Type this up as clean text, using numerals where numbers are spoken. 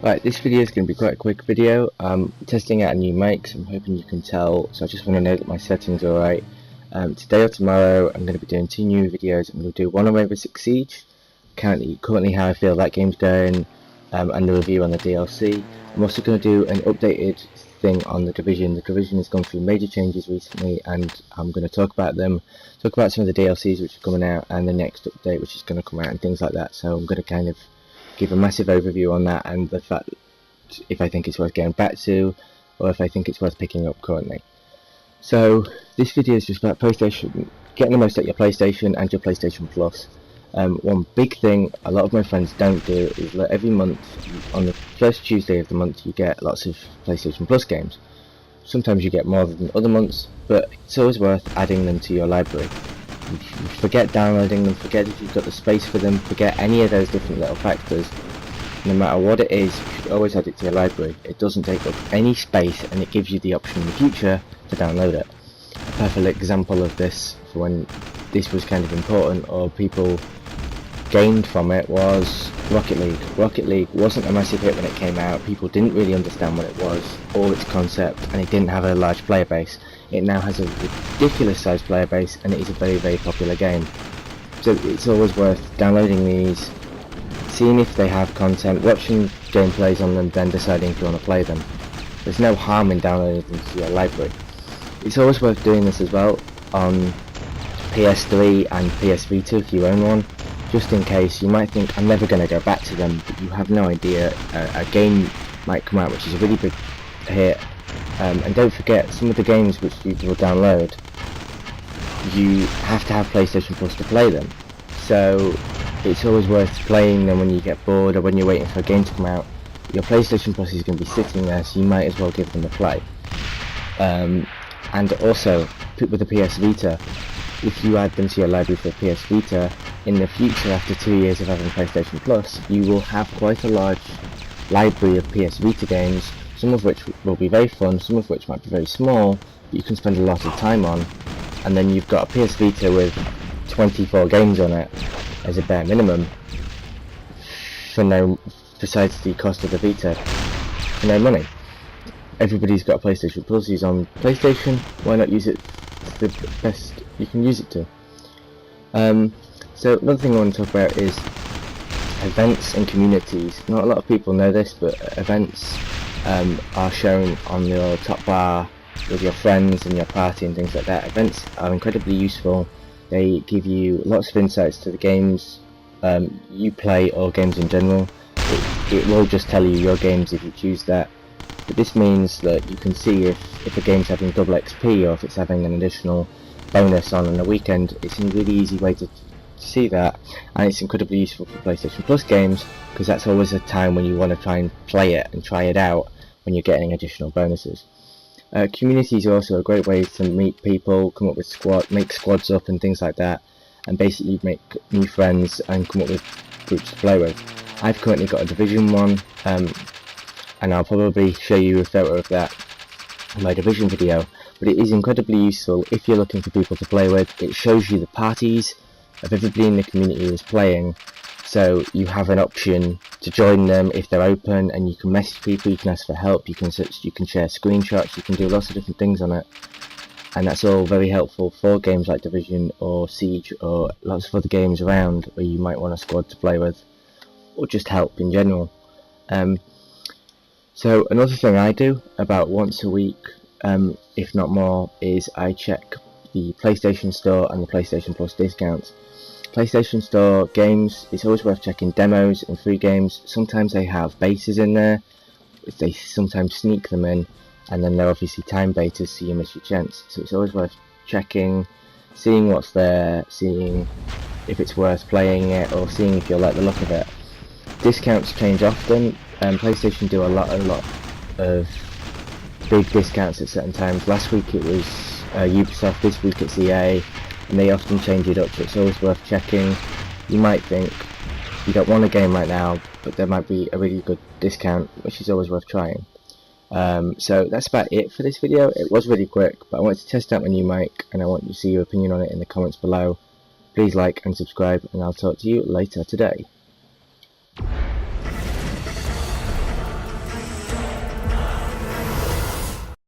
Right, this video is going to be quite a quick video. Testing out a new mic, so I'm hoping you can tell. So I just want to know that my settings are alright. Today or tomorrow I'm going to be doing 2 new videos. I'm going to do one on Rainbow Six Siege, currently how I feel that game's going, and the review on the DLC. I'm also going to do an updated thing on the Division. The Division has gone through major changes recently, and I'm going to talk about them, talk about some of the DLCs which are coming out, and the next update which is going to come out, and things like that. So I'm going to kind of give a massive overview on that, and the fact if I think it's worth going back to, or if I think it's worth picking up currently. So this video is just about PlayStation, getting the most out of your PlayStation and your PlayStation Plus. One big thing a lot of my friends don't do is that every month, on the first Tuesday of the month, you get lots of PlayStation Plus games. Sometimes you get more than other months, but it's always worth adding them to your library. Forget downloading them, forget if you've got the space for them, forget any of those different little factors. No matter what it is, you should always add it to your library. It doesn't take up any space, and it gives you the option in the future to download it. A perfect example of this, for when this was kind of important or people gained from it, was Rocket League. Rocket League wasn't a massive hit when it came out. People didn't really understand what it was or its concept, and it didn't have a large player base. It now has a ridiculous sized player base, and it is a very, very popular game. So it's always worth downloading these, seeing if they have content, watching gameplays on them, then deciding if you want to play them. There's no harm in downloading them to your library. It's always worth doing this as well on PS3 and PS Vita if you own one, just in case. You might think, I'm never going to go back to them, but you have no idea. A game might come out which is a really big hit, and don't forget, some of the games which you will download, you have to have PlayStation Plus to play them. So it's always worth playing them when you get bored or when you're waiting for a game to come out. Your PlayStation Plus is going to be sitting there, so you might as well give them a play. And also, with the PS Vita, if you add them to your library for PS Vita, in the future, after 2 years of having PlayStation Plus, you will have quite a large library of PS Vita games, some of which will be very fun, some of which might be very small, but you can spend a lot of time on, and then you've got a PS Vita with 24 games on it as a bare minimum, for no, besides the cost of the Vita, for no money. Everybody's got a PlayStation Plus, who's on PlayStation, why not use it to the best you can use it to? So another thing I want to talk about is events and communities. Not a lot of people know this, but events are shown on your top bar with your friends and your party and things like that. Events are incredibly useful. They give you lots of insights to the games you play, or games in general. It will just tell you your games if you choose that. But this means that you can see if a game's having double XP, or if it's having an additional bonus on a weekend. It's a really easy way to see that, and it's incredibly useful for PlayStation Plus games, because that's always a time when you want to try and play it and try it out when you're getting additional bonuses. Communities are also a great way to meet people, come up with make squads up and things like that, and basically make new friends and come up with groups to play with. I've currently got a Division 1, and I'll probably show you a photo of that in my Division video, but it is incredibly useful if you're looking for people to play with. It shows you the parties of everybody in the community who's playing, so you have an option to join them if they're open, and you can message people, you can ask for help, you can share screenshots, you can do lots of different things on it, and that's all very helpful for games like Division or Siege or lots of other games around where you might want a squad to play with, or just help in general. So another thing I do about once a week, if not more, is I check the PlayStation Store and the PlayStation Plus discounts. PlayStation Store games, it's always worth checking demos and free games. Sometimes they have bases in there, they sometimes sneak them in, and then they're obviously time baiters, so you miss your chance. So it's always worth checking, seeing what's there, seeing if it's worth playing it, or seeing if you'll like the look of it. Discounts change often. PlayStation do a lot of big discounts at certain times. Last week it was Ubisoft, this week it's EA, and they often change it up, so it's always worth checking. You might think you don't want a game right now, but there might be a really good discount, which is always worth trying. So that's about it for this video. It was really quick, but I wanted to test out my new mic, and I want you to see your opinion on it in the comments below. Please like and subscribe, and I'll talk to you later today.